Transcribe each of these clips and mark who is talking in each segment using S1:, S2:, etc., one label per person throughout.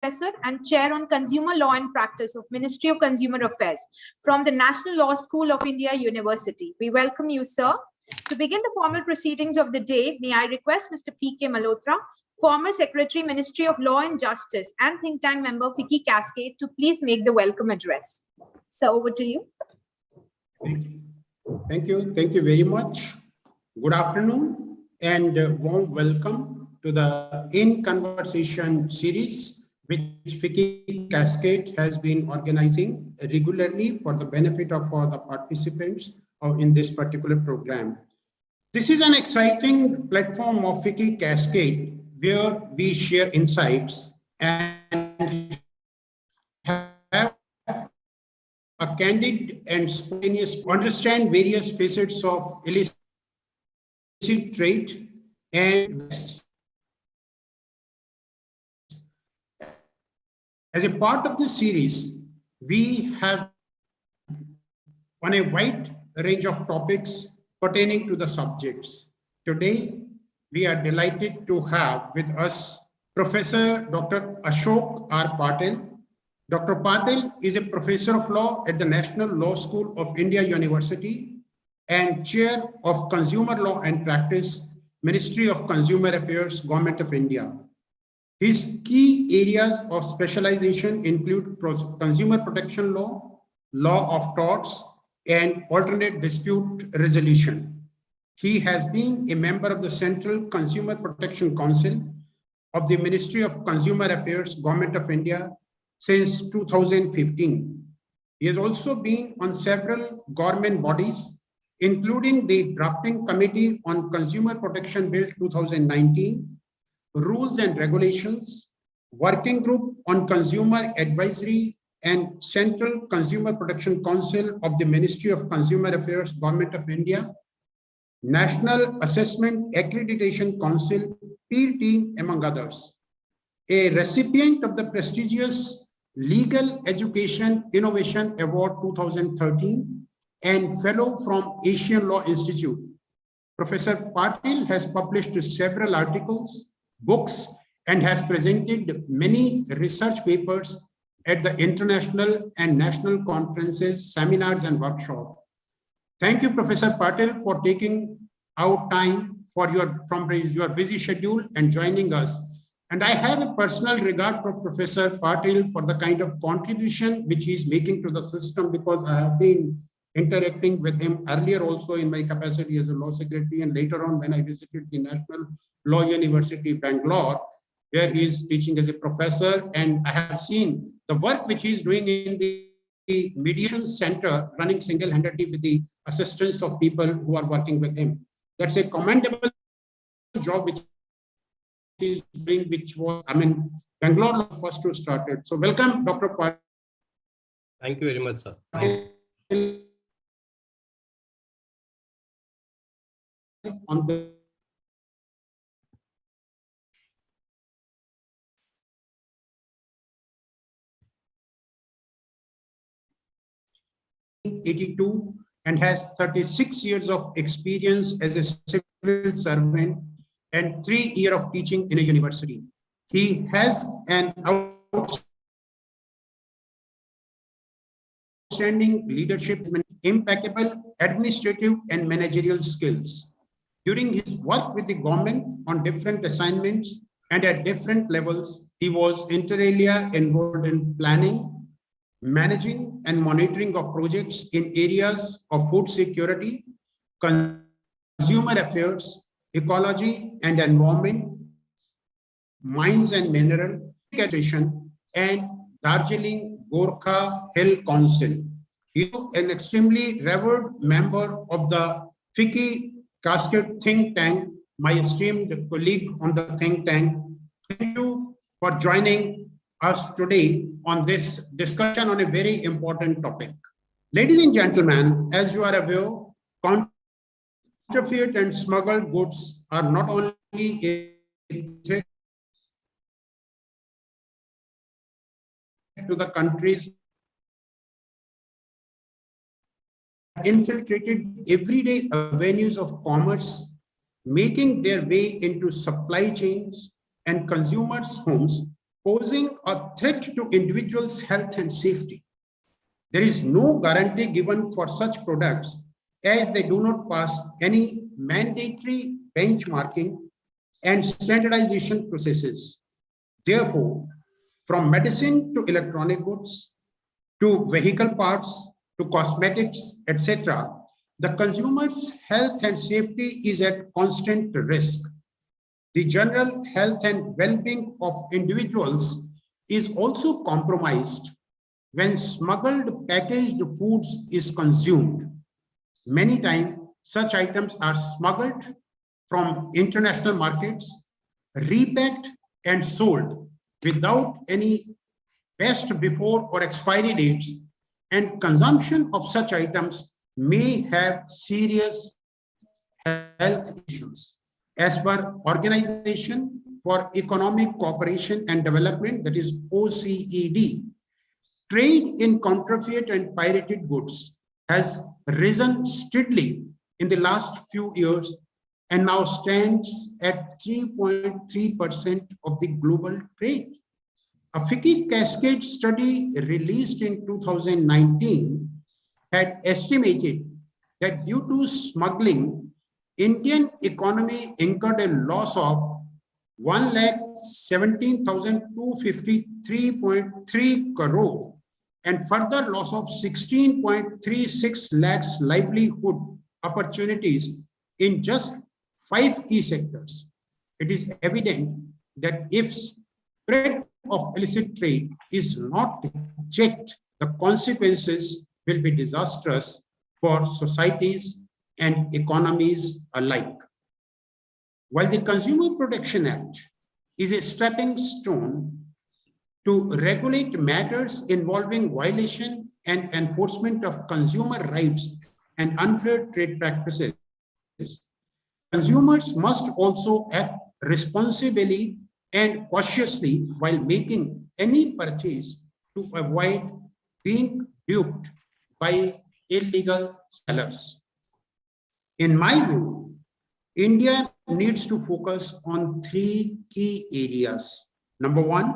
S1: Professor and Chair on Consumer Law and Practice of Ministry of Consumer Affairs from the National Law School of India University. We welcome you, sir. To begin the formal proceedings of the day, may I request Mr. P.K. Malhotra, former Secretary, Ministry of Law and Justice and think tank member, FICCI Cascade, to please make the welcome address. Sir, over to you.
S2: Thank you. Thank you very much. Good afternoon and warm welcome to the In Conversation series, which FICCI Cascade has been organizing regularly for the benefit of all the participants in this particular program. This is an exciting platform of FICCI Cascade where we share insights and have a candid and spontaneous to understand various facets of illicit trade and as a part of this series, we have on a wide range of topics pertaining to the subjects. Today, we are delighted to have with us Professor Dr. Ashok R. Patil. Dr. Patil is a professor of law at the National Law School of India University and Chair of Consumer Law and Practice, Ministry of Consumer Affairs, Govt of India. His key areas of specialization include consumer protection law, law of torts, and alternate dispute resolution. He has been a member of the Central Consumer Protection Council of the Ministry of Consumer Affairs, Govt of India since 2015. He has also been on several government bodies, including the Drafting Committee on Consumer Protection Bill 2019, Rules and Regulations, Working Group on Consumer Advisory, and Central Consumer Protection Council of the Ministry of Consumer Affairs, Govt of India, National Assessment Accreditation Council, peer team, among others. A recipient of the prestigious Legal Education Innovation Award 2013 and fellow from Asian Law Institute. Professor Patil has published several articles, books, and has presented many research papers at the international and national conferences, seminars, and workshops. Thank you, Professor Patil, for taking out time from your busy schedule and joining us. And I have a personal regard for Professor Patil for the kind of contribution which he is making to the system, because I have been interacting with him earlier also in my capacity as a law secretary, and later on when I visited the National Law University, Bangalore, where he is teaching as a professor, and I have seen the work which he is doing in the mediation center, running single-handedly with the assistance of people who are working with him. That's a commendable job which he is doing, which was, Bangalore first to start it. So welcome, Dr. Patil.
S3: Thank you very much, sir.
S2: On the '82 and has 36 years of experience as a civil servant and 3 years of teaching in a university. He has an outstanding leadership, impeccable administrative and managerial skills. During his work with the government on different assignments and at different levels, he was inter alia involved in planning, managing and monitoring of projects in areas of food security, consumer affairs, ecology and environment, mines and mineral, education, and Darjeeling Gorkha Hill Council. He is an extremely revered member of the FICCI Cascade think tank, my esteemed colleague on the think tank. Thank you for joining us today on this discussion on a very important topic. Ladies and gentlemen, as you are aware, counterfeit and smuggled goods are not only a threat to the country's infiltrated everyday avenues of commerce, making their way into supply chains and consumers' homes posing a threat to individuals' health and safety. There is no guarantee given for such products as they do not pass any mandatory benchmarking and standardization processes. Therefore, from medicine to electronic goods, to vehicle parts, to cosmetics, etc., the consumer's health and safety is at constant risk. The general health and well-being of individuals is also compromised when smuggled packaged foods is consumed. Many times, such items are smuggled from international markets, repacked and sold without any best before or expiry dates, and consumption of such items may have serious health issues. As per Organization for Economic Cooperation and Development, that is OECD, trade in counterfeit and pirated goods has risen steadily in the last few years and now stands at 3.3% of the global trade. A FICCI Cascade study released in 2019 had estimated that due to smuggling, Indian economy incurred a loss of 1,17,253.3 crore and further loss of 16.36 lakhs livelihood opportunities in just 5 key sectors. It is evident that if spread of illicit trade is not checked, the consequences will be disastrous for societies and economies alike. While the Consumer Protection Act is a stepping stone to regulate matters involving violation and enforcement of consumer rights and unfair trade practices, consumers must also act responsibly and cautiously while making any purchase to avoid being duped by illegal sellers. In my view, India needs to focus on 3 key areas. Number 1,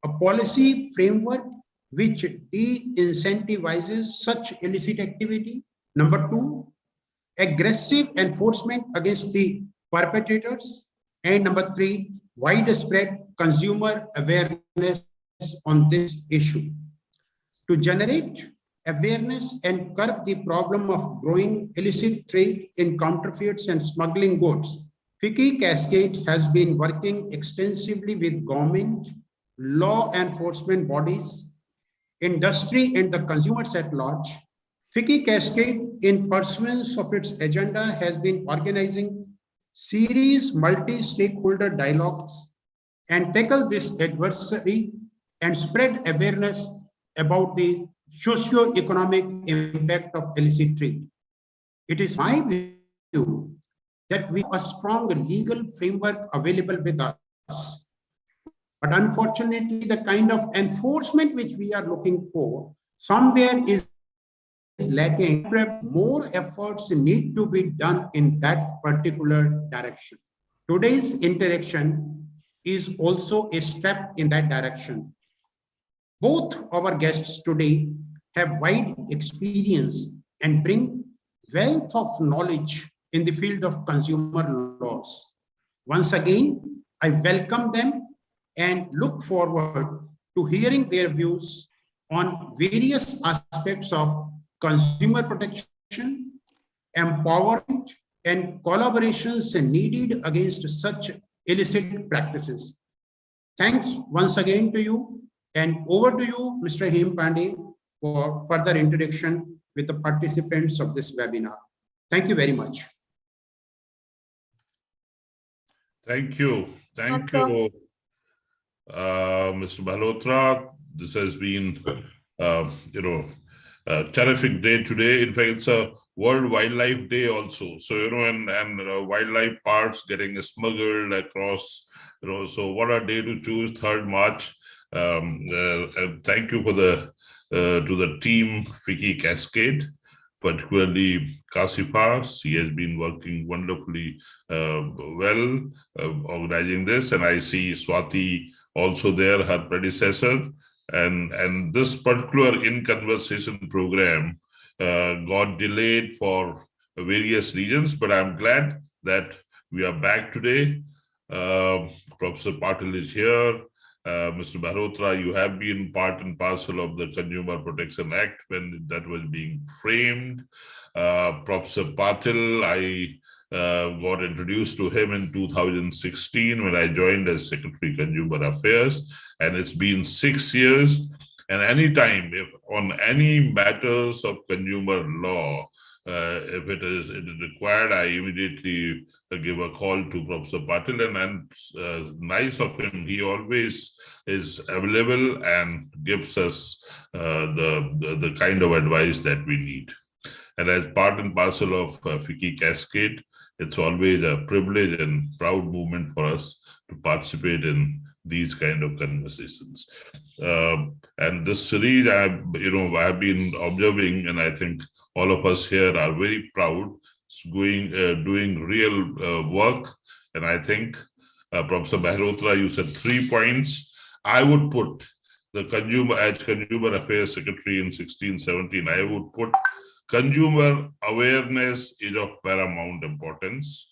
S2: a policy framework which de-incentivizes such illicit activity. Number 2, aggressive enforcement against the perpetrators. And number 3, widespread consumer awareness on this issue. To generate awareness and curb the problem of growing illicit trade in counterfeits and smuggling goods, FICCI Cascade has been working extensively with government, law enforcement bodies, industry, and the consumers at large. FICCI Cascade, in pursuance of its agenda, has been organizing series multi-stakeholder dialogues and tackle this adversary and spread awareness about the socio-economic impact of illicit trade. It is my view that we have a strong legal framework available with us. But unfortunately, the kind of enforcement which we are looking for somewhere is lacking. More efforts need to be done in that particular direction. Today's interaction is also a step in that direction. Both our guests today have wide experience and bring wealth of knowledge in the field of consumer laws. Once again, I welcome them and look forward to hearing their views on various aspects of consumer protection, empowerment, and collaborations needed against such illicit practices. Thanks once again to you, and over to you, Mr. Hem Pandey, for further introduction with the participants of this webinar. Thank you very much.
S4: Thank you. Thank you, Mr. Malhotra. This has been, a terrific day today. In fact, it's a World Wildlife Day also. So, and wildlife parts getting smuggled across, so what a day to choose, 3rd March. And thank you for the to the team FICCI Cascade, particularly Kasifa. He has been working wonderfully well organizing this, and I see Swati also there, her predecessor. And this particular In Conversation program got delayed for various reasons, but I'm glad that we are back today. Professor Patil is here. Mr. Mehrotra, you have been part and parcel of the Consumer Protection Act when that was being framed. Professor Patil, I got introduced to him in 2016 when I joined as Secretary Consumer Affairs, and it's been 6 years. And anytime, if on any matters of consumer law, if it is required, I immediately give a call to Professor Patil, and nice of him, he always is available and gives us the kind of advice that we need. And as part and parcel of FICCI Cascade, it's always a privilege and proud moment for us to participate in these kind of conversations. And this series, I've been observing, and I think all of us here are very proud, doing real work. And I think, Professor Mehrotra, you said 3 points. I would put the Consumer Affairs Secretary in 16-17, I would put consumer awareness is of paramount importance.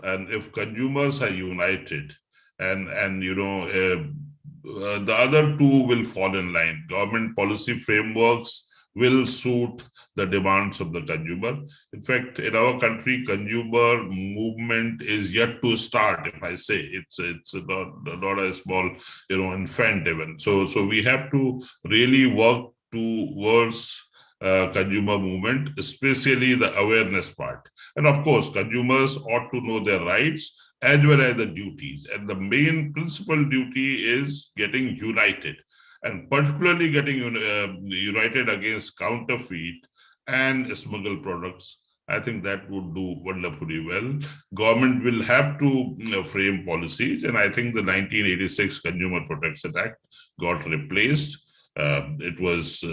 S4: And if consumers are united, and the other two will fall in line. Government policy frameworks will suit the demands of the consumer. In fact, in our country, consumer movement is yet to start. If I say it's not a small infant even. So we have to really work towards consumer movement, especially the awareness part. And of course, consumers ought to know their rights as well as the duties. And the main principal duty is getting united, and particularly getting united against counterfeit and smuggled products. I think that would do wonderfully well. Government will have to frame policies, and I think the 1986 Consumer Protection Act got replaced. It was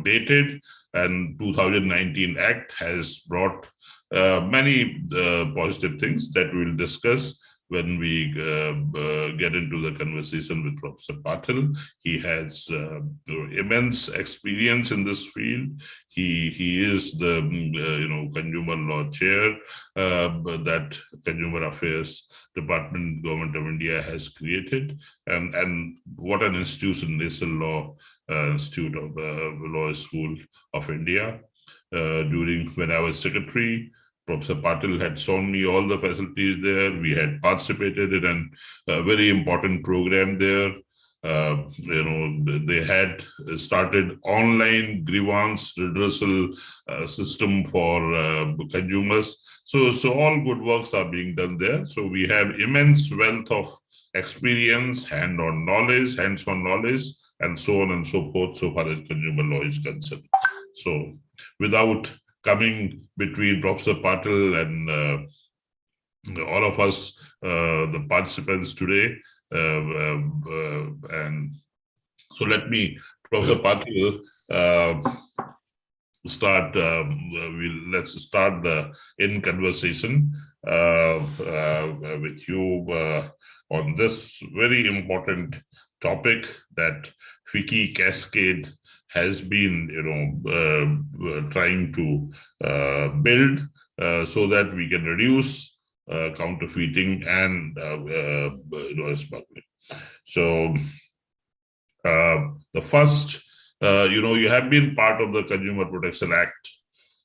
S4: dated, and 2019 Act has brought many positive things that we'll discuss when we get into the conversation with Professor Patil. He has immense experience in this field. He is the consumer law chair that Consumer Affairs Department, Government of India has created, and what an institution, National Law Institute of Law School of India. During when I was secretary, Professor Patil had shown me all the facilities there. We had participated in a very important program there. They had started online grievance redressal system for consumers. So all good works are being done there. So we have immense wealth of experience, hands-on knowledge, and so on and so forth, so far as consumer law is concerned. So without coming between Professor Patil and all of us, the participants today, and so let me, Professor Patil, start. Let's start the In Conversation with you on this very important topic that FICCI Cascade has been, trying to build so that we can reduce counterfeiting and smuggling. So the first, you have been part of the Consumer Protection Act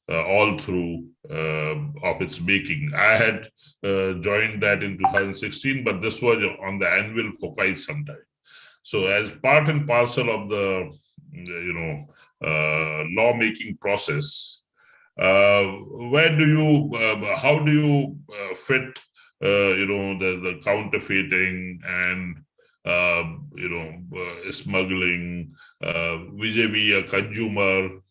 S4: all through of its making. I had joined that in 2016, but this was on the annual for quite some time. So as part and parcel of the lawmaking process, where do you, how do you fit, the counterfeiting and smuggling vis-a-vis a consumer,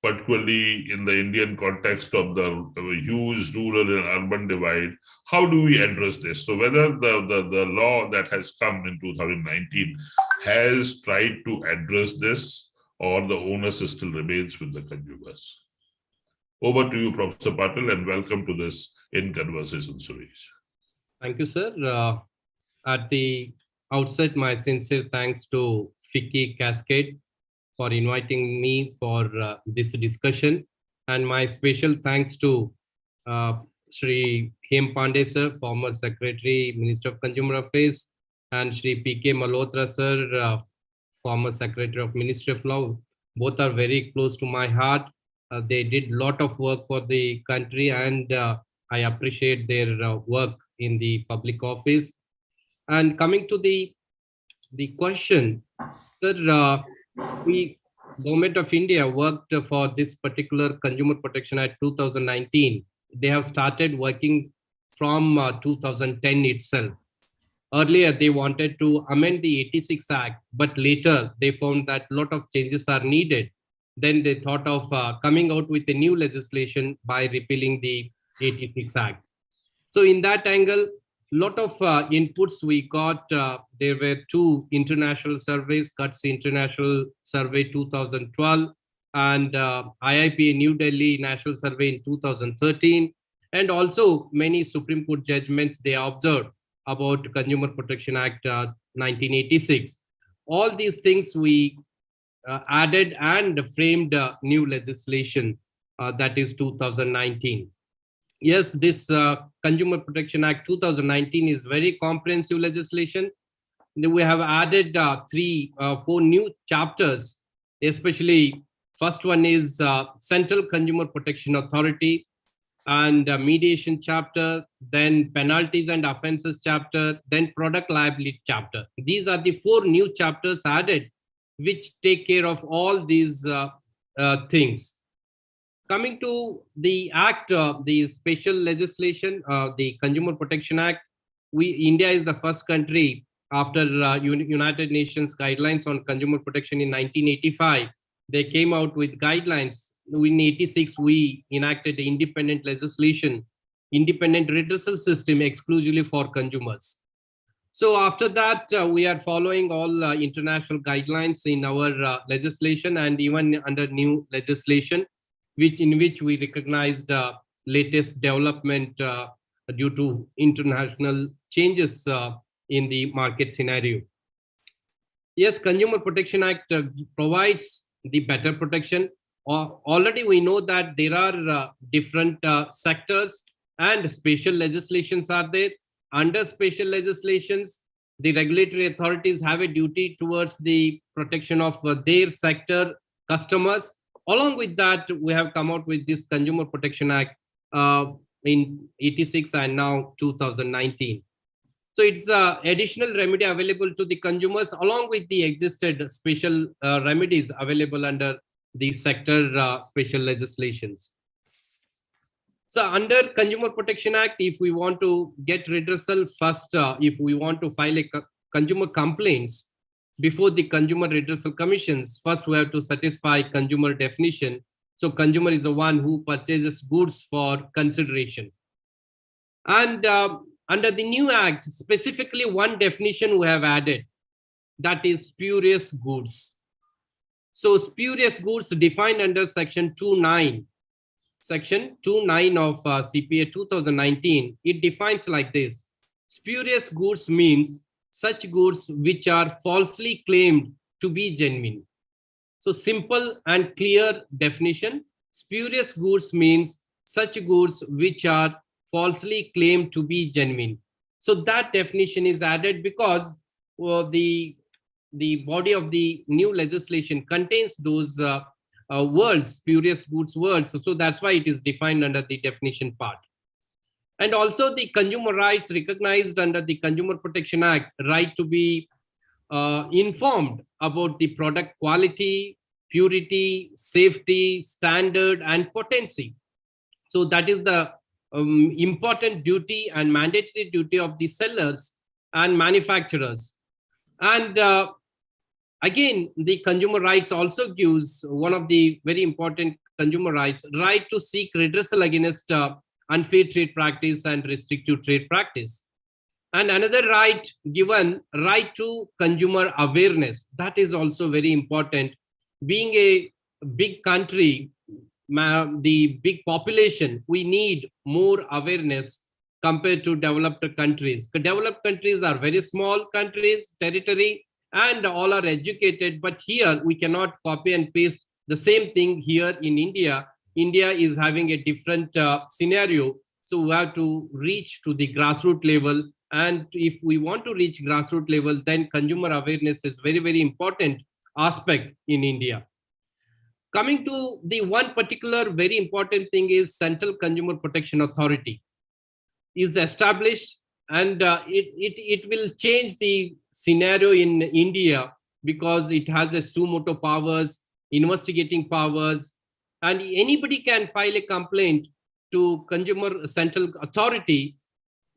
S4: particularly in the Indian context of the huge rural and urban divide? How do we address this? So whether the law that has come in 2019 has tried to address this, or the onus still remains with the consumers? Over to you, Professor Patil, and welcome to this In Conversation series.
S3: Thank you, sir. At the outset my sincere thanks to FICCI Cascade for inviting me for this discussion. And my special thanks to Shri Hem Pandey sir, former Secretary, Minister of Consumer Affairs, and Shri P.K. Malhotra sir, former Secretary of Ministry of Law. Both are very close to my heart. They did a lot of work for the country, and I appreciate their work in the public office. And coming to the question, sir, we Government of India worked for this particular Consumer Protection Act 2019. They have started working from 2010 itself. Earlier, they wanted to amend the 86 Act, but later they found that a lot of changes are needed. Then they thought of coming out with a new legislation by repealing the 86 Act. So in that angle, lot of inputs we got. There were 2 international surveys, GOVT International Survey 2012 and IIPA New Delhi National Survey in 2013. And also many Supreme Court judgments they observed about Consumer Protection Act 1986. All these things we added and framed new legislation that is 2019. Yes, this Consumer Protection Act 2019 is very comprehensive legislation. We have added 4 new chapters, especially first one is Central Consumer Protection Authority and mediation chapter, then penalties and offenses chapter, then product liability chapter. These are the 4 new chapters added, which take care of all these things. Coming to the act, the special legislation, the Consumer Protection Act, India is the first country after United Nations guidelines on consumer protection in 1985. They came out with guidelines. In 86, we enacted independent legislation, independent redressal system exclusively for consumers. So after that, we are following all international guidelines in our legislation and even under new legislation, in which we recognized latest development due to international changes in the market scenario. Yes, Consumer Protection Act provides the better protection. Already we know that there are different sectors and special legislations are there. Under special legislations, the regulatory authorities have a duty towards the protection of their sector customers. Along with that, we have come out with this Consumer Protection Act in 86 and now 2019. So it's additional remedy available to the consumers along with the existed special remedies available under the sector special legislations. So under Consumer Protection Act, if we want to get redressal first, if we want to file a consumer complaints before the Consumer Redressal Commissions, first we have to satisfy consumer definition. So consumer is the one who purchases goods for consideration. And under the new act, specifically one definition we have added, that is spurious goods. So spurious goods defined under section 2.9. Section 2.9 of CPA 2019, it defines like this. Spurious goods means such goods which are falsely claimed to be genuine. So simple and clear definition. Spurious goods means such goods which are falsely claimed to be genuine. So that definition is added because the body of the new legislation contains those words, spurious goods words. So that's why it is defined under the definition part. And also the consumer rights recognized under the Consumer Protection Act, right to be informed about the product quality, purity, safety, standard, and potency. So that is the important duty and mandatory duty of the sellers and manufacturers. And again, the consumer rights also gives one of the very important consumer rights, right to seek redressal against unfair trade practice and restrictive trade practice. And another right given, right to consumer awareness. That is also very important. Being a big country, the big population, we need more awareness compared to developed countries. Developed countries are very small countries, territory, and all are educated. But here we cannot copy and paste the same thing here in India. India is having a different scenario. So we have to reach to the grassroots level. And if we want to reach grassroots level, then consumer awareness is very, very important aspect in India. Coming to the one particular very important thing is Central Consumer Protection Authority is established, and it will change the scenario in India because it has a suo motu powers, investigating powers, and anybody can file a complaint to Consumer Central Authority.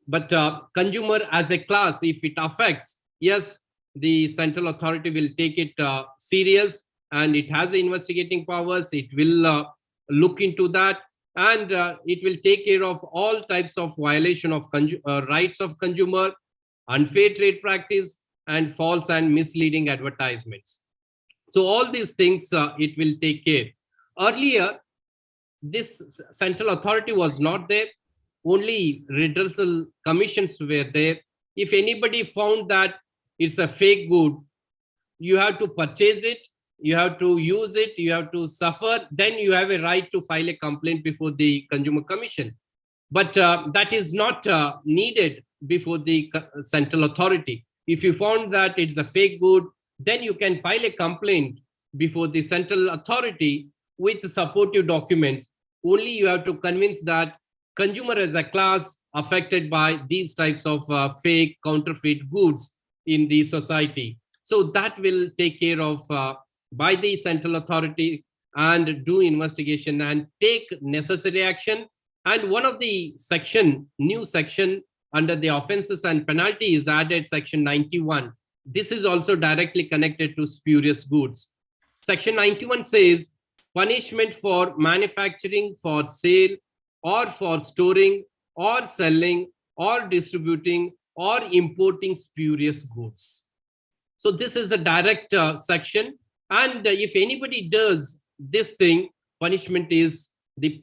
S3: But consumer as a class, if it affects, yes, the central authority will take it serious, and it has the investigating powers. It will look into that, and it will take care of all types of violation of rights of consumer, unfair trade practice, and false and misleading advertisements. So all these things it will take care. Earlier, this central authority was not there. Only redressal commissions were there. If anybody found that it's a fake good, you have to purchase it, you have to use it, you have to suffer, then you have a right to file a complaint before the Consumer Commission. But that is not needed before the central authority. If you found that it's a fake good, then you can file a complaint before the central authority with supportive documents. Only you have to convince that consumer as a class affected by these types of fake counterfeit goods in the society. So that will take care of by the central authority and do investigation and take necessary action. And one of the new section under the offenses and penalty is added, section 91. This is also directly connected to spurious goods. Section 91 says punishment for manufacturing, for sale, or for storing, or selling, or distributing, or importing spurious goods. So this is a direct section. And if anybody does this thing, punishment is the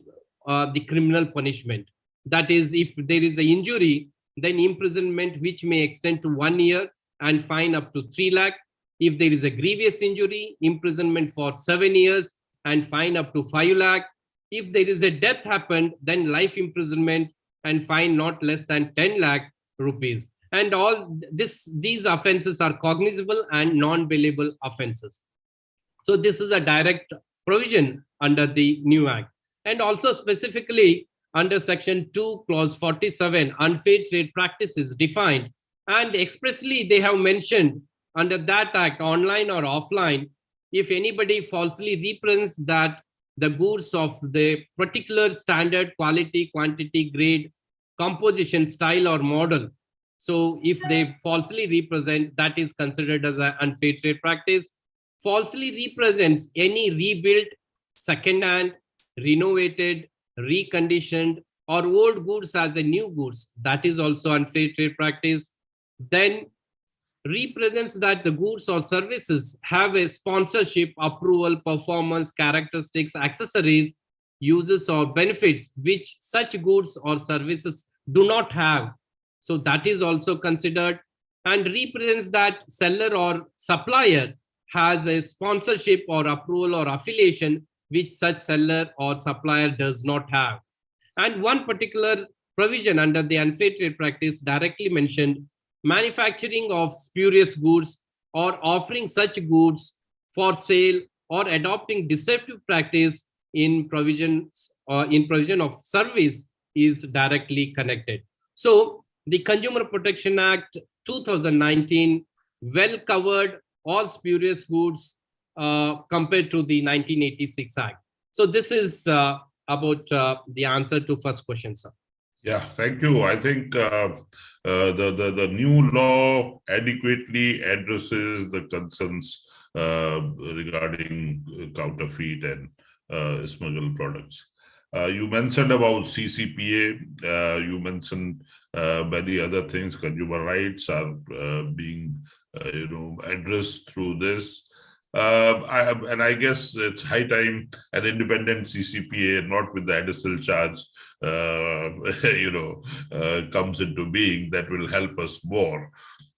S3: criminal punishment. That is, if there is an injury, then imprisonment which may extend to 1 year and fine up to 3 lakh. If there is a grievous injury, imprisonment for 7 years and fine up to 5 lakh. If there is a death happened, then life imprisonment and fine not less than 10 lakh rupees. And all these offenses are cognizable and non-bailable offenses. So this is a direct provision under the new act. And also specifically under section 2, clause 47, unfair trade practice is defined. And expressly they have mentioned under that act, online or offline, if anybody falsely represents that the goods of the particular standard, quality, quantity, grade, composition, style, or model. So if they falsely represent, that is considered as an unfair trade practice. Falsely represents any rebuilt, second-hand, renovated, reconditioned, or old goods as a new goods. That is also unfair trade practice. Then represents that the goods or services have a sponsorship, approval, performance, characteristics, accessories, uses, or benefits which such goods or services do not have. So that is also considered. And represents that seller or supplier has a sponsorship or approval or affiliation which such seller or supplier does not have. And one particular provision under the unfair trade practice directly mentioned manufacturing of spurious goods or offering such goods for sale or adopting deceptive practice in provisions or in provision of service is directly connected. So the Consumer Protection Act 2019 well covered all spurious goods compared to the 1986 Act. So this is about the answer to first question, sir.
S4: Yeah, thank you. I think the new law adequately addresses the concerns regarding counterfeit and smuggled products. You mentioned about CCPA. You mentioned many other things. Consumer rights are being addressed through this. And I guess it's high time an independent CCPA, not with the additional charge, comes into being. That will help us more.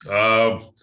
S4: How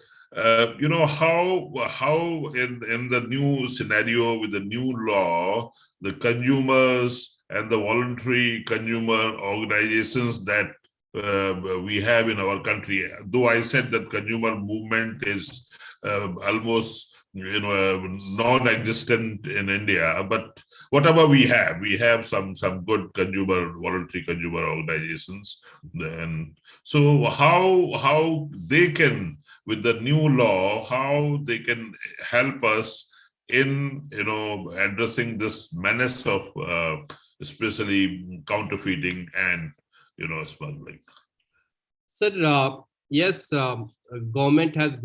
S4: in the new scenario with the new law, the consumers and the voluntary consumer organizations that we have in our country, though I said that consumer movement is almost non-existent in India, but whatever we have some good voluntary consumer organizations. And so how they can, with the new law, how they can help us in addressing this menace of especially counterfeiting and smuggling.
S3: Sir, yes, government has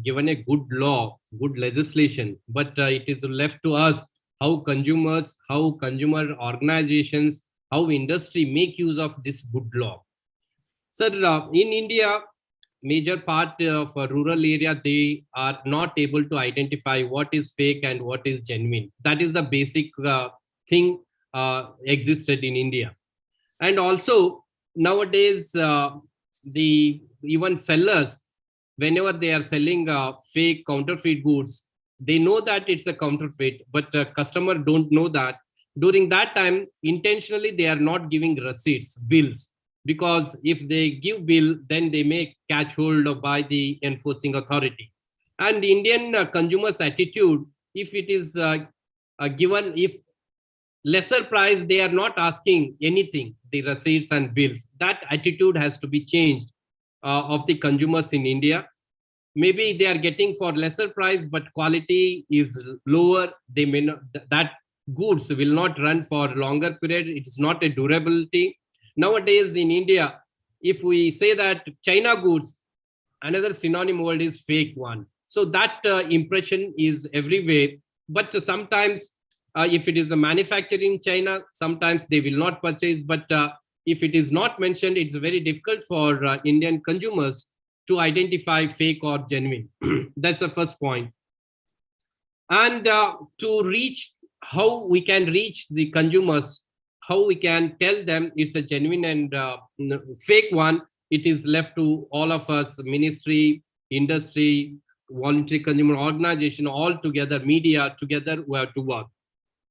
S3: given a good law, good legislation, but it is left to us how consumers, how consumer organizations, how industry make use of this good law. Sir, in India, major part of a rural area, they are not able to identify what is fake and what is genuine. That is the basic thing existed in India. And also nowadays, the even sellers, whenever they are selling fake counterfeit goods, they know that it's a counterfeit, but customer don't know that. During that time, intentionally, they are not giving receipts, bills, because if they give bill, then they may catch hold by the enforcing authority. And Indian consumers' attitude, if it is given, if lesser price, they are not asking anything, the receipts and bills. That attitude has to be changed of the consumers in India. Maybe they are getting for lesser price, but quality is lower. They may not, that goods will not run for longer period. It is not a durability. Nowadays in India, if we say that China goods, another synonym word is fake one. So that impression is everywhere. But sometimes if it is a manufactured in China, sometimes they will not purchase. But if it is not mentioned, it's very difficult for Indian consumers to identify fake or genuine. That's the first point. And to reach, how we can reach the consumers, how we can tell them it's a genuine and fake one, it is left to all of us, ministry, industry, voluntary consumer organization, all together, media together, we have to work.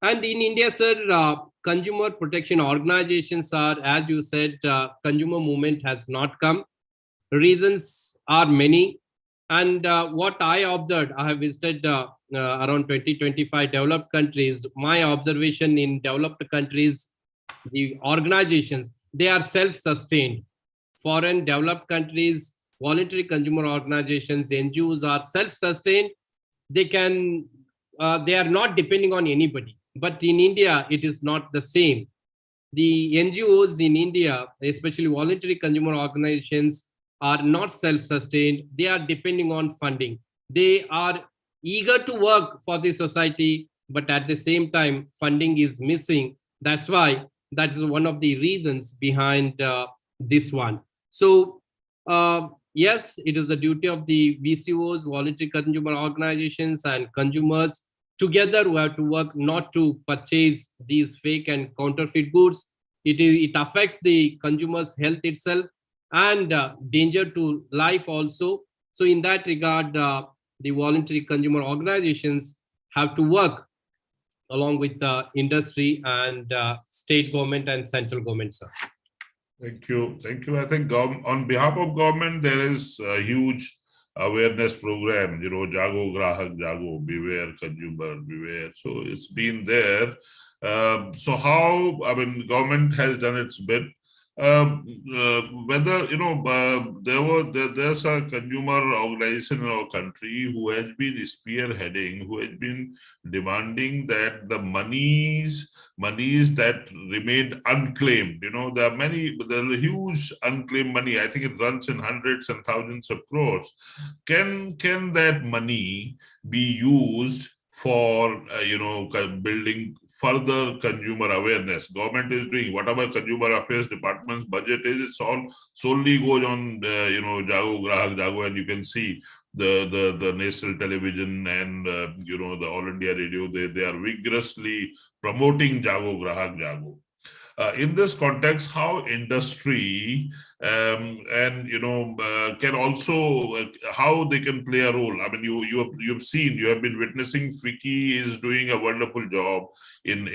S3: And in India, sir, consumer protection organizations are, as you said, consumer movement has not come. Reasons are many. And what I observed, I have visited around 20-25 developed countries. My observation in developed countries, the organizations, they are self-sustained. Foreign developed countries, voluntary consumer organizations, NGOs are self-sustained. They can, they are not depending on anybody. But in India, it is not the same. The NGOs in India, especially voluntary consumer organizations, are not self-sustained. They are depending on funding. They are eager to work for the society, but at the same time, funding is missing. That's why that is one of the reasons behind this one. So yes, it is the duty of the VCOs, voluntary consumer organizations, and consumers together. We have to work not to purchase these fake and counterfeit goods. It affects the consumer's health itself and danger to life also. So in that regard, the voluntary consumer organizations have to work along with the industry and state government and central government, sir.
S4: Thank you. Thank you. I think on behalf of government, there is a huge awareness program, Jago Grahak Jago, beware consumer, beware. So it's been there. So how, government has done its bit. Whether, there's a consumer organization in our country who has been spearheading, who has been demanding that the monies that remained unclaimed, there's a huge unclaimed money. I think it runs in hundreds and thousands of crores. Can that money be used for building further consumer awareness? Government is doing whatever consumer affairs department's budget is. It's all solely goes on Jago Grahak Jago, and you can see the national television and the All India Radio, they are vigorously promoting Jago Grahak Jago. In this context, how industry and can also how they can play a role. I mean, you've seen, you have been witnessing FICCI is doing a wonderful job in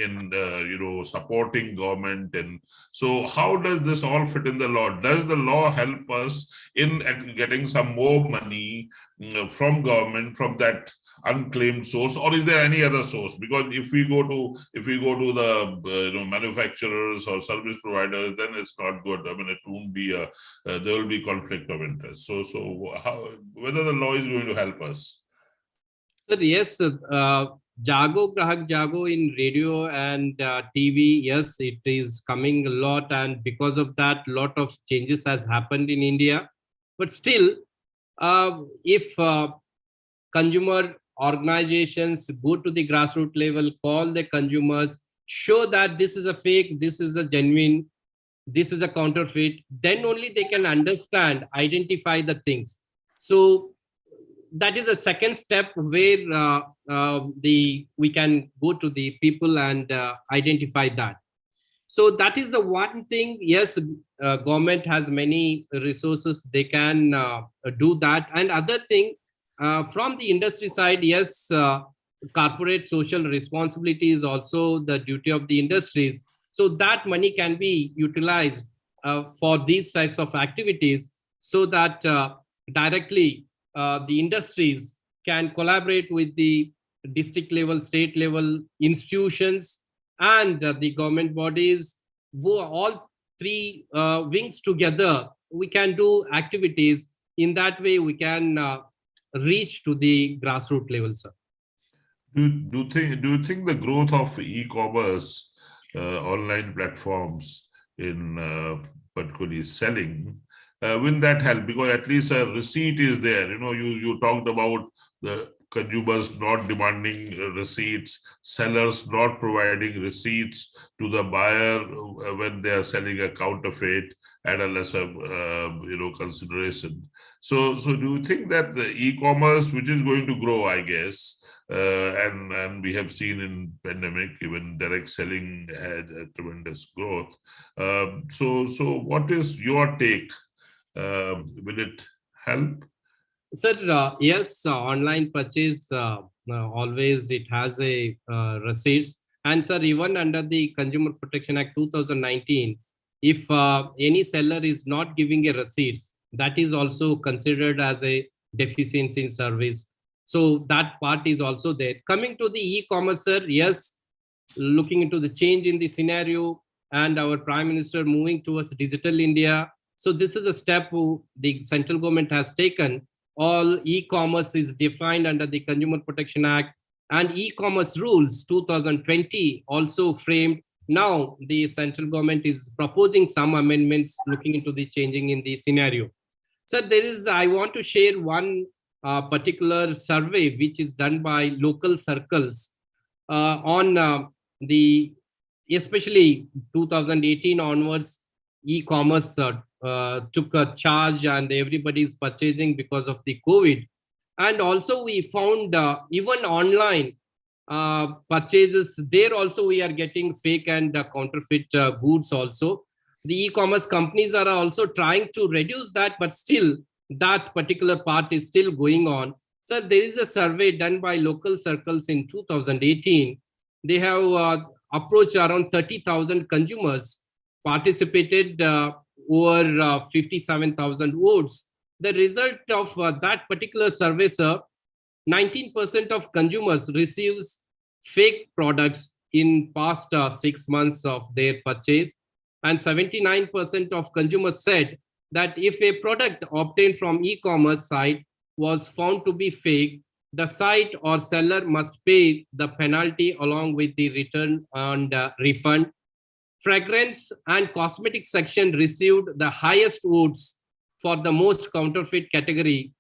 S4: supporting government, and so how does this all fit in the law? Does the law help us in getting some more money from government from that unclaimed source, or is there any other source? Because if we go to the manufacturers or service providers, then it's not good. I mean, it won't be there will be conflict of interest. So how, whether the law is going to help us?
S3: Sir, yes, Jago Grahak Jago in radio and TV, yes, it is coming a lot, and because of that, lot of changes has happened in India. But still, if consumer organizations go to the grassroots level, call the consumers, show that this is a fake, this is a genuine, this is a counterfeit, then only they can understand, identify the things. So that is a second step where we can go to the people and identify that. So that is the one thing. Yes, government has many resources, they can do that. And other thing, from the industry side, yes, corporate social responsibility is also the duty of the industries. So that money can be utilized for these types of activities, so that directly the industries can collaborate with the district level, state level institutions, and the government bodies. All three wings together, we can do activities. In that way, we can reach to the grassroots level, sir.
S4: Do you think the growth of e-commerce, online platforms in particularly selling, will that help? Because at least a receipt is there. You talked about the consumers not demanding receipts, sellers not providing receipts to the buyer when they are selling a counterfeit at a lesser consideration. So do you think that the e-commerce, which is going to grow, I guess, and we have seen in pandemic, even direct selling had a tremendous growth. So what is your take? Will it help?
S3: Sir, yes, online purchase, always it has a receipts. And sir, even under the Consumer Protection Act 2019, if any seller is not giving a receipts, that is also considered as a deficiency in service. So that part is also there. Coming to the e-commerce, sir, yes, looking into the change in the scenario and our Prime Minister moving towards Digital India. So this is a step the central government has taken. All e-commerce is defined under the Consumer Protection Act, and e-commerce rules 2020 also framed. Now the central government is proposing some amendments looking into the changing in the scenario. So I want to share one particular survey which is done by local circles on especially 2018 onwards, e-commerce took a charge and everybody is purchasing because of the COVID. And also we found even online purchases, there also we are getting fake and counterfeit goods also. The e-commerce companies are also trying to reduce that, but still that particular part is still going on. So there is a survey done by local circles in 2018. They have approached around 30,000 consumers, participated over 57,000 votes. The result of that particular survey, sir, 19% of consumers receives fake products in past 6 months of their purchase, and 79% of consumers said that if a product obtained from e-commerce site was found to be fake, the site or seller must pay the penalty along with the return and refund. Fragrance and cosmetic section received the highest votes for the most counterfeit category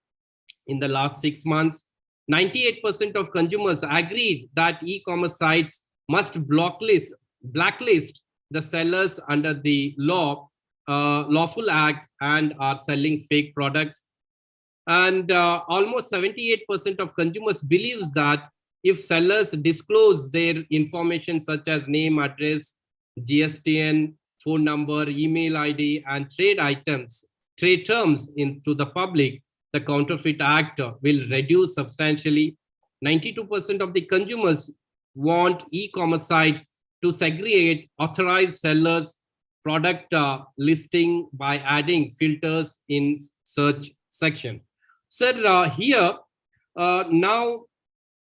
S3: in the last 6 months. 98% of consumers agreed that e-commerce sites must blacklist the sellers under the lawful act and are selling fake products. And almost 78% of consumers believes that if sellers disclose their information such as name, address, GSTN, phone number, email ID, and trade terms to the public, the Counterfeit Act will reduce substantially. 92% of the consumers want e-commerce sites to segregate authorized sellers' product listing by adding filters in search section. Sir, here now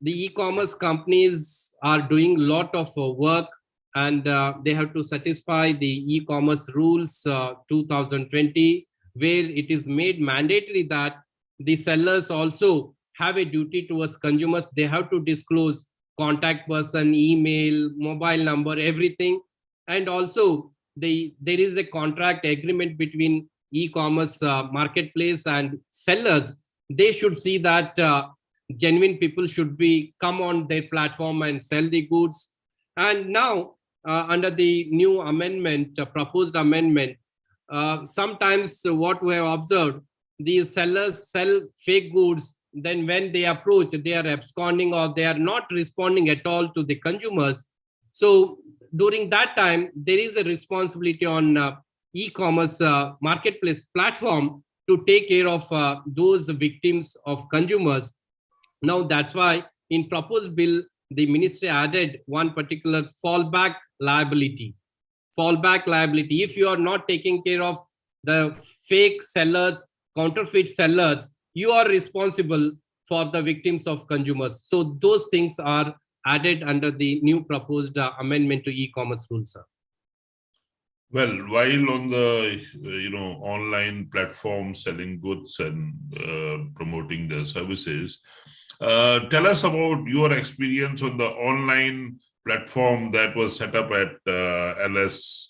S3: the e-commerce companies are doing a lot of work, and they have to satisfy the e-commerce rules 2020, where it is made mandatory that the sellers also have a duty towards consumers. They have to disclose contact person, email, mobile number, everything. And also there is a contract agreement between e-commerce marketplace and sellers. They should see that genuine people should be come on their platform and sell the goods. And now under the new amendment, proposed amendment, sometimes what we have observed, these sellers sell fake goods. Then when they approach, they are absconding or they are not responding at all to the consumers. So during that time, there is a responsibility on e-commerce marketplace platform to take care of those victims of consumers. Now that's why in proposed bill, the ministry added one particular fallback liability. Fallback liability. If you are not taking care of the fake sellers, counterfeit sellers, you are responsible for the victims of consumers. So those things are added under the new proposed amendment to e-commerce rules, sir.
S4: Well, while on the online platform selling goods and promoting their services, tell us about your experience on the online platform that was set up at LLS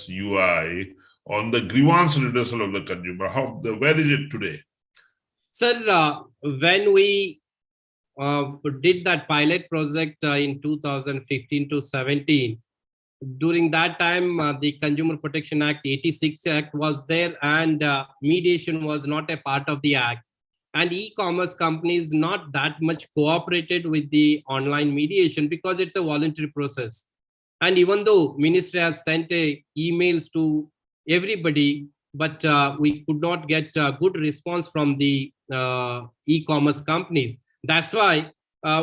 S4: UI on the grievance redressal of the consumer. Where is it today?
S3: Sir, when we did that pilot project in 2015 to 17, during that time, the Consumer Protection Act 86 Act was there, and mediation was not a part of the act. And e-commerce companies not that much cooperated with the online mediation because it's a voluntary process. And even though ministry has sent emails to everybody, but we could not get a good response from the e-commerce companies. That's why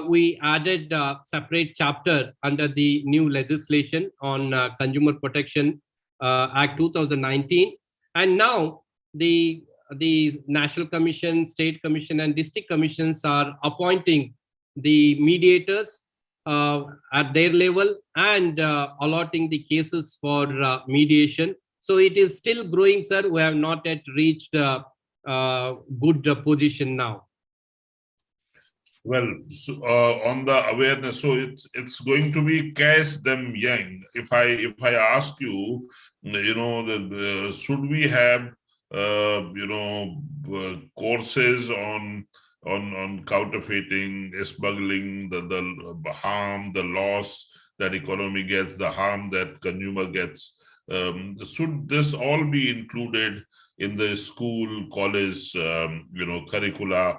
S3: we added a separate chapter under the new legislation on Consumer Protection Act 2019. And now the National Commission, State Commission, and District Commissions are appointing the mediators at their level and allotting the cases for mediation. So it is still growing, sir. We have not yet reached a good position now.
S4: Well, so, on the awareness, so it's going to be catch them young. If I ask you, should we have courses on counterfeiting, smuggling, the harm, the loss that economy gets, the harm that consumer gets? Should this all be included in the school, college, curricula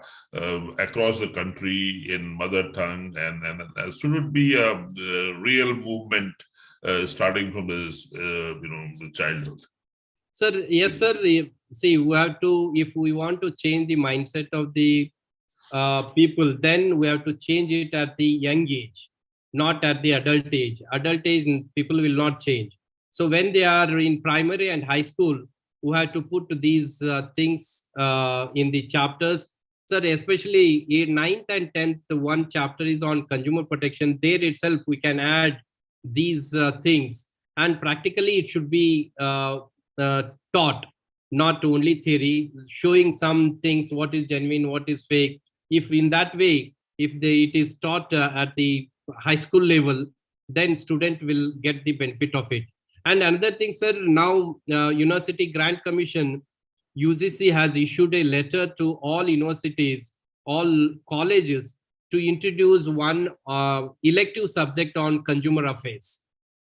S4: across the country in mother tongue, and should it be a real movement starting from this, the childhood?
S3: Sir, yes, sir. See, we have to, if we want to change the mindset of the people, then we have to change it at the young age, not at the adult age. Adult age, people will not change. So when they are in primary and high school, we have to put these things in the chapters. Sir, especially in 9th and 10th, the one chapter is on consumer protection. There itself, we can add these things. And practically, it should be taught, not only theory, showing some things, what is genuine, what is fake. If in that way, if it is taught at the high school level, then student will get the benefit of it. And another thing, sir, now University Grant Commission, UGC has issued a letter to all universities, all colleges to introduce one elective subject on consumer affairs.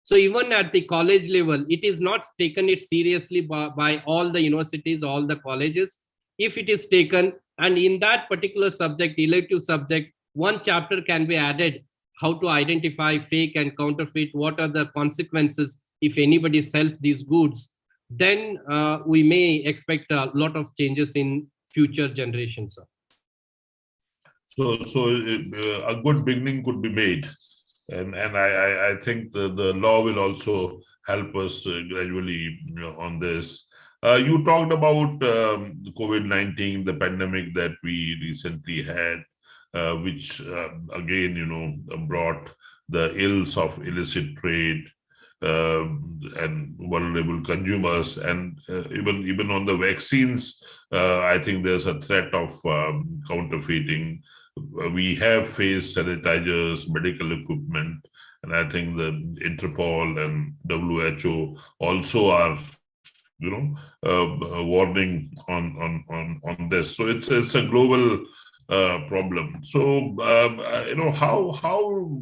S3: So even at the college level, it is not taken it seriously by all the universities, all the colleges. If it is taken, And in that particular subject, elective subject, one chapter can be added, how to identify fake and counterfeit, what are the consequences if anybody sells these goods. Then we may expect a lot of changes in future generations.
S4: So a good beginning could be made. And I think the law will also help us gradually, on this. You talked about the COVID-19, the pandemic that we recently had, which again, brought the ills of illicit trade and vulnerable consumers, and even on the vaccines, I think there's a threat of counterfeiting. We have faced sanitizers, medical equipment, and I think the Interpol and WHO also are, warning on this. So it's a global problem. So how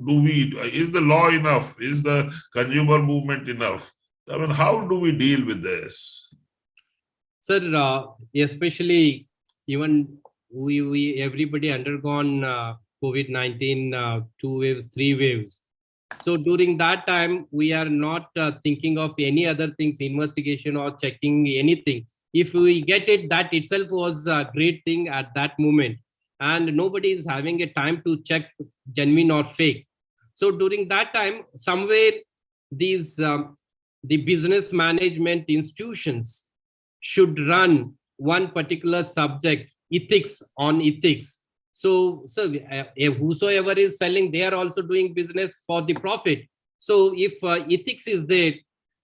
S4: do we? Is the law enough? Is the consumer movement enough? I mean, how do we deal with this?
S3: Sir, especially even we everybody undergone COVID-19 2 waves, 3 waves. So during that time, we are not thinking of any other things, investigation or checking anything. If we get it, that itself was a great thing at that moment. And nobody is having a time to check genuine or fake. So during that time, somewhere these the business management institutions should run one particular subject, ethics on ethics. So whosoever is selling, they are also doing business for the profit. So if ethics is there,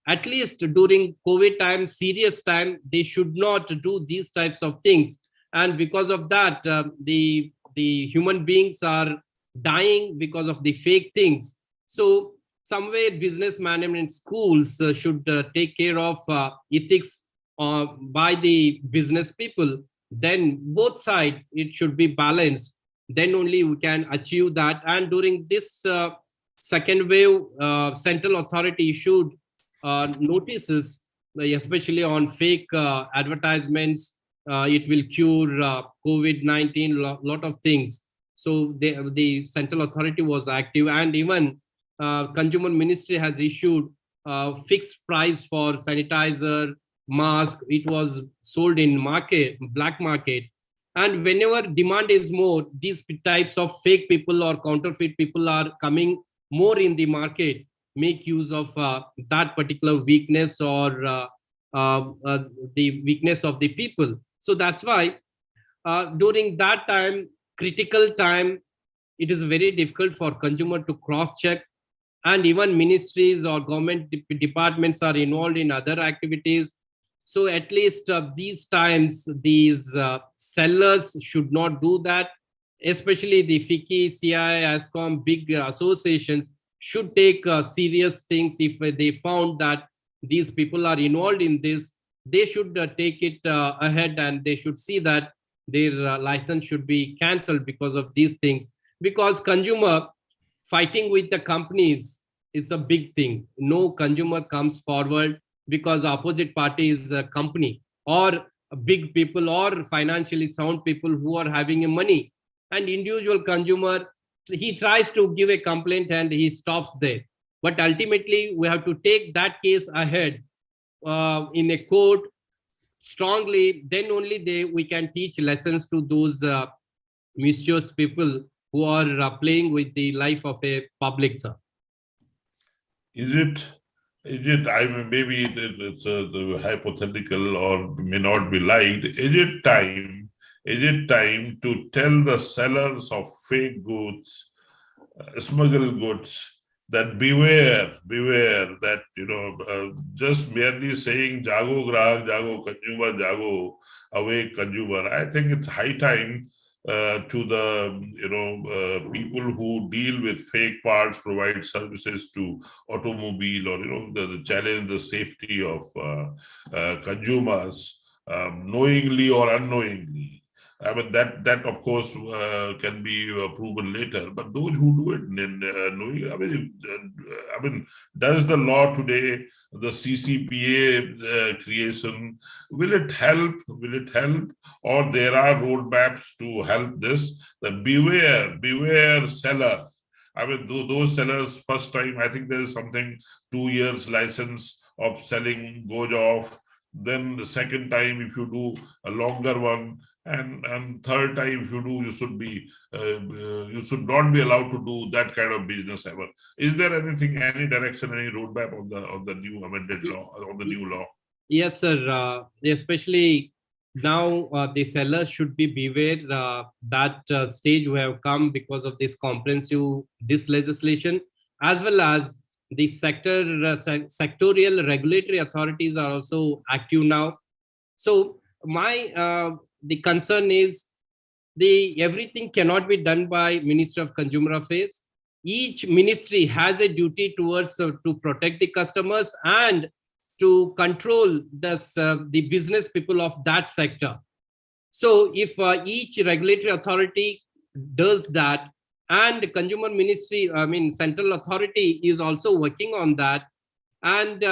S3: at least during COVID time, serious time, they should not do these types of things. And because of that, the human beings are dying because of the fake things. So somewhere business management schools should take care of ethics by the business people. Then both sides, it should be balanced. Then only we can achieve that. And during this second wave, central authority issued notices, especially on fake advertisements. It will cure COVID-19, lot of things. So the central authority was active, and even consumer ministry has issued fixed price for sanitizer, mask. It was sold in black market. And whenever demand is more, these types of fake people or counterfeit people are coming more in the market, make use of that particular weakness or the weakness of the people. So that's why during that time, critical time, it is very difficult for consumer to cross-check. And even ministries or government departments are involved in other activities. So at least these times, these sellers should not do that. Especially the FICCI, CI, ASCOM, big associations should take serious things. If they found that these people are involved in this, they should take it ahead, and they should see that their license should be cancelled because of these things. Because consumer fighting with the companies is a big thing. No consumer comes forward because opposite party is a company or big people or financially sound people who are having money. And individual consumer, he tries to give a complaint and he stops there. But ultimately, we have to take that case ahead in a court strongly. Then only we can teach lessons to those mischievous people who are playing with the life of a public, sir.
S4: Is it, I mean, maybe it's a hypothetical or may not be liked. Is it time to tell the sellers of fake goods, smuggled goods, that beware that, just merely saying jago grahak, jago consumer, jago awake consumer. I think it's high time to the people who deal with fake parts, provide services to automobile, or the challenge the safety of consumers, knowingly or unknowingly. I mean, that of course can be proven later. But those who do it, knowing, I mean, does the law today, the CCPA creation, will it help? Will it help? Or there are roadmaps to help this? The beware seller. I mean, those sellers, first time, I think there is something 2 years license of selling goes off. Then the second time, if you do a longer one, and third time, if you do, you should not be allowed to do that kind of business ever. Is there anything, any direction, any roadmap on the new amended law, on the new law?
S3: Yes, sir. Especially now, the sellers should be beware that stage we have come because of this comprehensive this legislation, as well as the sectorial regulatory authorities are also active now. So my the concern is everything cannot be done by Ministry of Consumer Affairs. Each ministry has a duty towards to protect the customers and to control the business people of that sector. So if each regulatory authority does that, and the consumer ministry, I mean central authority is also working on that, and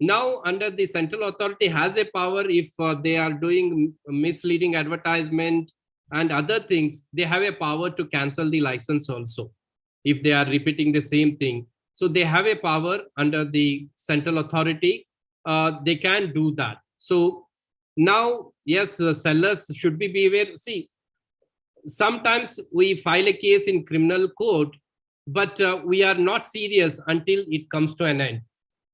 S3: now under the central authority has a power if they are doing misleading advertisement and other things, they have a power to cancel the license also if they are repeating the same thing. So they have a power under the central authority. They can do that. So now, yes, sellers should be beware. See, sometimes we file a case in criminal court, but we are not serious until it comes to an end.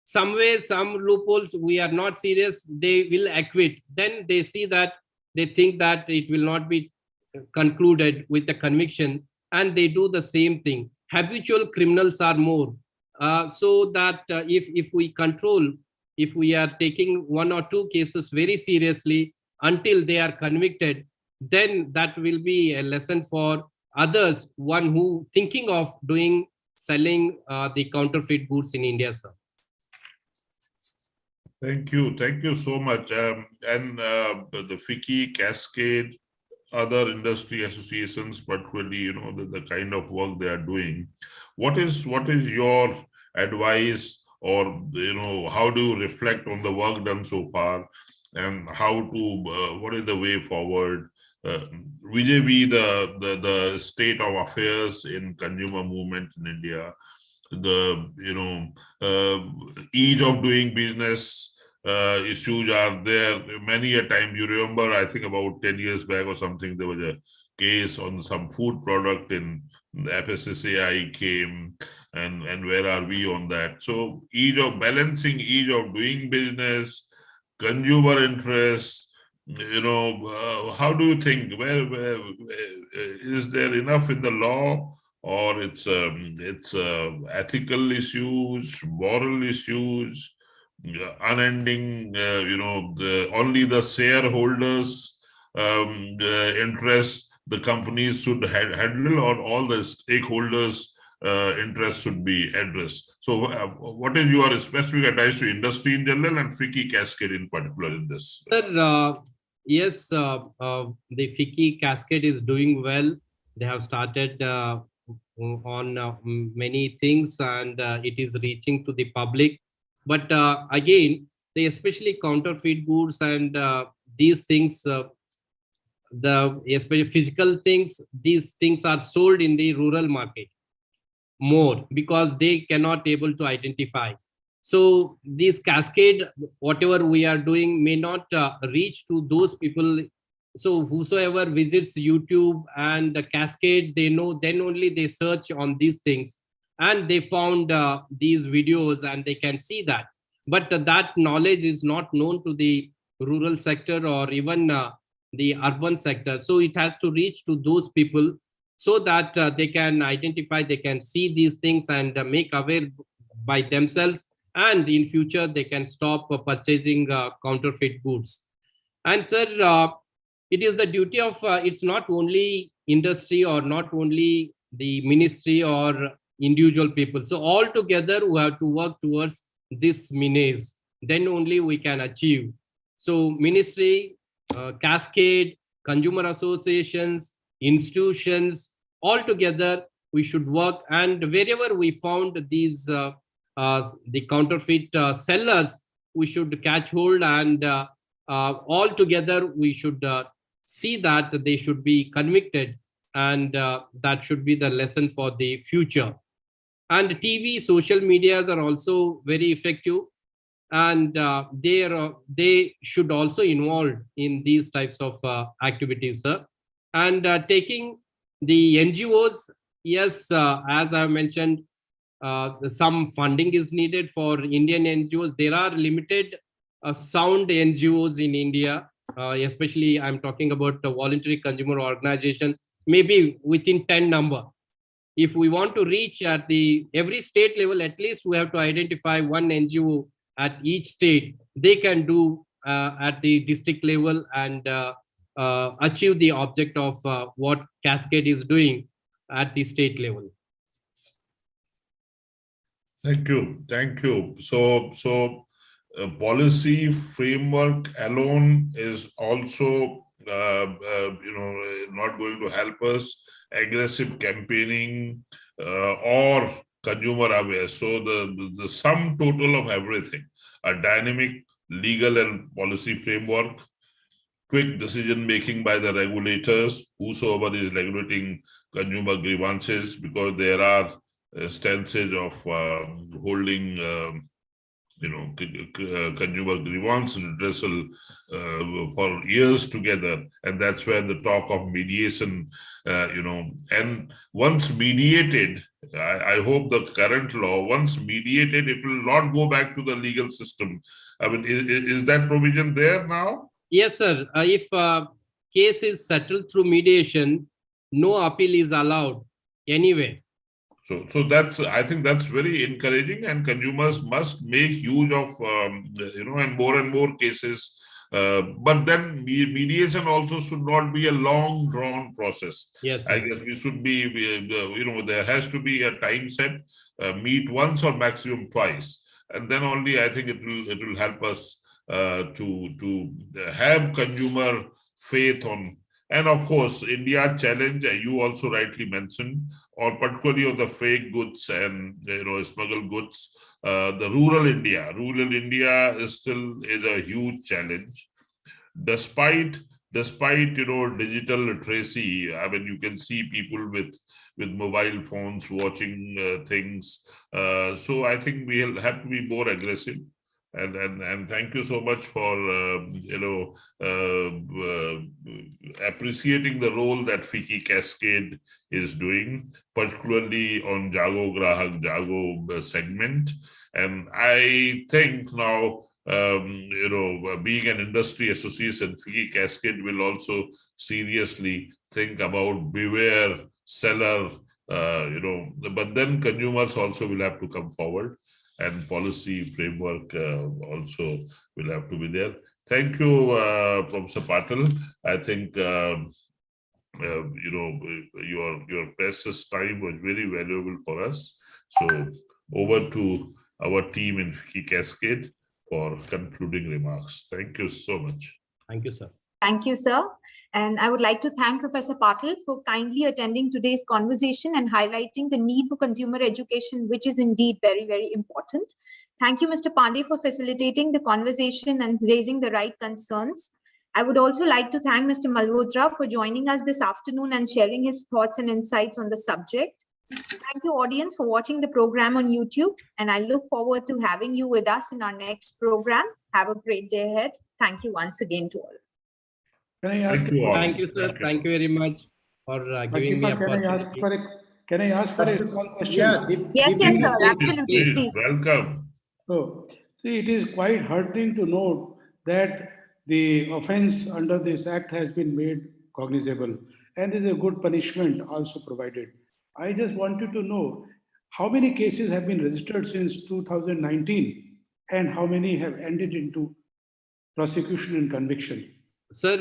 S3: Somewhere, some loopholes, we are not serious, they will acquit. Then they see that, they think that it will not be concluded with the conviction, and they do the same thing. Habitual criminals are more. So that if we control, if we are taking 1 or 2 cases very seriously until they are convicted, then that will be a lesson for others, one who thinking of selling the counterfeit goods in India, sir.
S4: Thank you so much. And the FICCI Cascade, other industry associations, particularly, the kind of work they are doing. What is your advice, or how do you reflect on the work done so far, and what is the way forward vis-a-vis the state of affairs in consumer movement in India? The ease of doing business issues are there many a time. You remember, I think about 10 years back or something, there was a case on some food product in the FSSAI came, and where are we on that? So balancing ease of doing business, consumer interests, how do you think, where is there enough in the law, or it's ethical issues, moral issues, unending, only the shareholders interests the companies should handle, or all the stakeholders interests should be addressed? So what is your specific advice to industry in general and FICCI Cascade in particular in this?
S3: Sir, yes, the FICCI Cascade is doing well. They have started on many things, and it is reaching to the public. But again, they especially counterfeit goods and these things, especially physical things, these things are sold in the rural market more because they cannot able to identify. So this cascade, whatever we are doing, may not reach to those people. So whosoever visits YouTube and the cascade, they know, then only they search on these things and they found these videos and they can see that. But that knowledge is not known to the rural sector or even the urban sector. So it has to reach to those people so that they can identify, they can see these things and make aware by themselves. And in future, they can stop purchasing counterfeit goods. And sir, it is the duty of, it's not only industry or not only the ministry or individual people. So all together we have to work towards this menace. Then only we can achieve. So ministry, cascade, consumer associations, institutions, all together, we should work. And wherever we found these, the counterfeit sellers, we should catch hold, and all together we should see that they should be convicted, and that should be the lesson for the future. And TV, social medias are also very effective, and they should also involve in these types of activities, sir. And taking the NGOs, yes, as I mentioned, some funding is needed for Indian NGOs. There are limited sound NGOs in India, especially I'm talking about the voluntary consumer organization, maybe within 10 number. If we want to reach at the every state level, at least we have to identify one NGO at each state. They can do at the district level and achieve the object of what Cascade is doing at the state level.
S4: Thank you. Thank you. So policy framework alone is also, not going to help us. Aggressive campaigning or consumer aware. So the sum total of everything, a dynamic legal and policy framework, quick decision making by the regulators, whosoever is regulating consumer grievances, because there are instances of holding consumer grievance redressal for years together, and that's where the talk of mediation, and once mediated, I hope the current law, once mediated, it will not go back to the legal system. I mean, is that provision there now?
S3: Yes, sir. If case is settled through mediation, no appeal is allowed anyway.
S4: So that's, I think that's very encouraging, and consumers must make use of, and more cases. But then mediation also should not be a long drawn process.
S3: Yes, sir.
S4: I guess we should be, there has to be a time set, meet once or maximum twice. And then only I think it will help us to have consumer faith on. And of course, India challenge, you also rightly mentioned, or particularly of the fake goods and smuggled goods. The rural India is still a huge challenge. Despite digital literacy, I mean, you can see people with mobile phones watching things. So I think we'll have to be more aggressive. And thank you so much for appreciating the role that FICCI Cascade is doing, particularly on Jago Grahak Jago segment. And I think now, being an industry association, FICCI Cascade will also seriously think about beware seller, but then consumers also will have to come forward, and policy framework also will have to be there. Thank you, Professor Patil. I think your precious time was very valuable for us. So over to our team in FICCI Cascade for concluding remarks. Thank you so much.
S3: Thank you, sir.
S1: Thank you, sir. And I would like to thank Professor Patil for kindly attending today's conversation and highlighting the need for consumer education, which is indeed very, very important. Thank you, Mr. Pandey, for facilitating the conversation and raising the right concerns. I would also like to thank Mr. Malhotra for joining us this afternoon and sharing his thoughts and insights on the subject. Thank you, audience, for watching the program on YouTube, and I look forward to having you with us in our next program. Have a great day ahead. Thank you once again to all.
S5: Can I ask?
S3: Thank you, sir. Thank you very much for giving me a opportunity.
S5: Can I ask for a small question?
S2: Yeah.
S1: Yes, sir. Absolutely. Please.
S4: Welcome.
S5: So, see, it is quite heartening to note that the offense under this act has been made cognizable, and there is a good punishment also provided. I just wanted to know how many cases have been registered since 2019, and how many have ended into prosecution and conviction.
S3: Sir,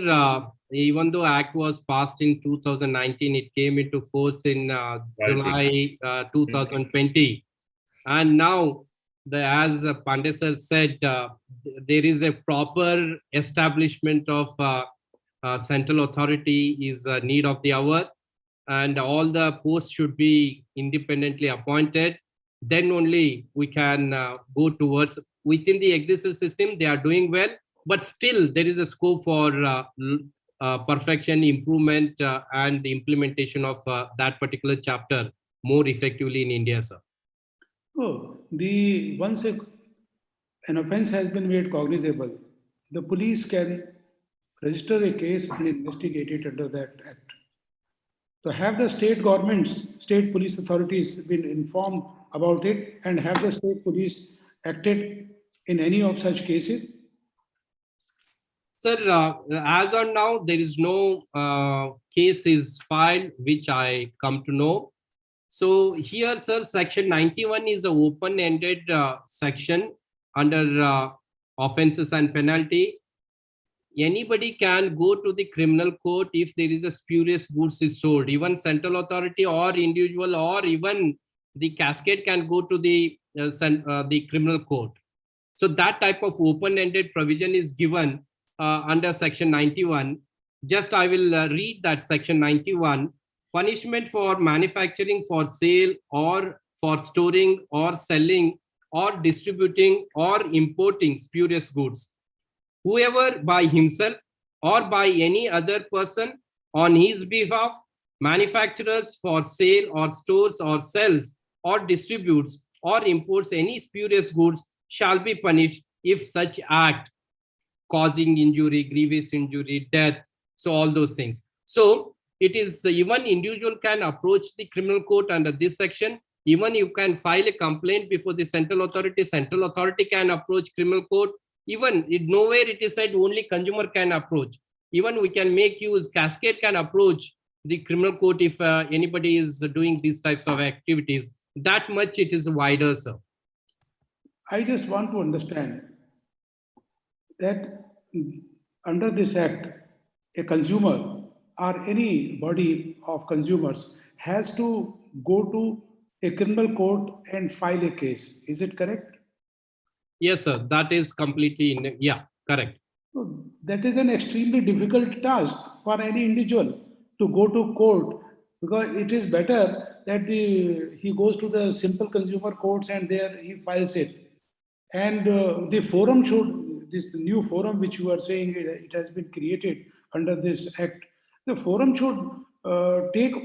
S3: even though Act was passed in 2019, it came into force in July 2020. And now, as Pandey sir said, there is a proper establishment of central authority is a need of the hour, and all the posts should be independently appointed. Then only we can go towards, within the existing system, they are doing well, but still there is a scope for perfection, improvement, and the implementation of that particular chapter more effectively in India, sir.
S5: Oh, once an offense has been made cognizable, the police can register a case and investigate it under that act. So have the state governments, state police authorities been informed about it, and have the state police acted in any of such cases?
S3: Sir, as on now, there is no case is filed, which I come to know. So here, sir, section 91 is an open-ended section under offenses and penalty. Anybody can go to the criminal court if there is a spurious goods is sold. Even central authority or individual or even the cascade can go to the criminal court. So that type of open-ended provision is given under section 91. Just I will read that section 91. Punishment for manufacturing, for sale, or for storing or selling or distributing or importing spurious goods. Whoever by himself or by any other person on his behalf manufactures, for sale or stores or sells or distributes or imports any spurious goods shall be punished if such act causing injury, grievous injury, death, so all those things. So it is even individual can approach the criminal court under this section. Even you can file a complaint before the central authority can approach criminal court. Even nowhere it is said only consumer can approach. Even we can make use, cascade can approach the criminal court if anybody is doing these types of activities. That much it is wider, sir.
S5: I just want to understand that under this act, a consumer or any body of consumers has to go to a criminal court and file a case. Is it correct?
S3: Yes, sir. That is completely, yeah, correct.
S5: So that is an extremely difficult task for any individual to go to court, because it is better that he goes to the simple consumer courts and there he files it. And the forum should, this new forum which you are saying it has been created under this act, the forum should take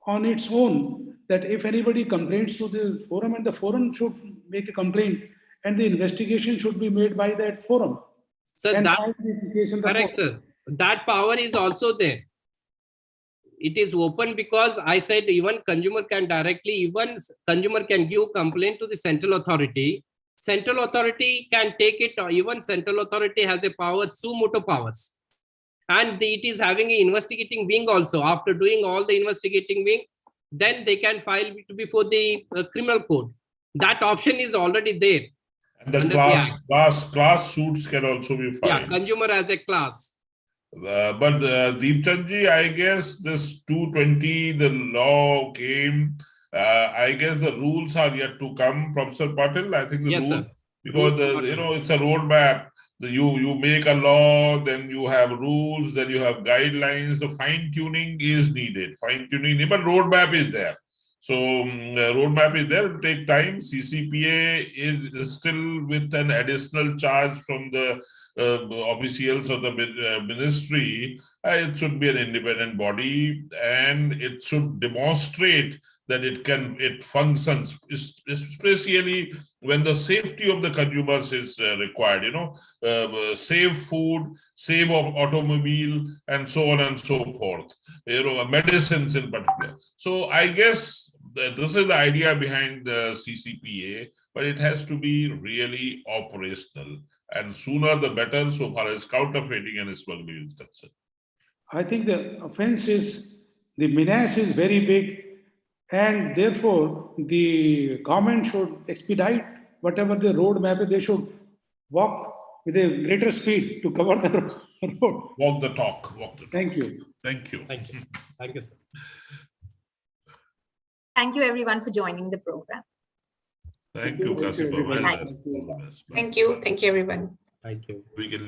S5: on its own that if anybody complains to the forum, and the forum should make a complaint, and the investigation should be made by that forum.
S3: So
S5: and
S3: that, correct, sir. That power is also there. It is open because I said even consumer can directly, even consumer can give complaint to the central authority. Central authority can take it, or even central authority has a power, suo motu powers. And it is having an investigating wing also. After doing all the investigating wing, then they can file it before the criminal court. That option is already there.
S4: And the class suits can also be filed.
S3: Yeah, consumer as a class.
S4: But Deepchandji, I guess this 220, the law came. I guess the rules are yet to come, Professor Patil. I think the rule, because it's a roadmap. You make a law, then you have rules, then you have guidelines. The fine tuning is needed. Fine tuning, but roadmap is there. So roadmap is there. It will take time. CCPA is still with an additional charge from the officials of the ministry. It should be an independent body, and it should demonstrate that it functions, especially when the safety of the consumers is required. Save food, save of automobile, and so on and so forth. Medicines in particular. So I guess this is the idea behind the CCPA, but it has to be really operational, and sooner the better so far as counterfeiting and smuggling is concerned.
S5: I think the offense is, the menace is very big, and therefore the government should expedite whatever the road map is. They should walk with a greater speed to cover the road.
S4: Walk the talk.
S5: Thank you.
S4: Thank you.
S3: Thank you. Thank you, sir.
S1: Thank you, everyone, for joining the program.
S4: Thank you, Kasipa.
S1: Thank you, everyone.
S6: Thank you, everyone.
S3: Thank you.
S4: We can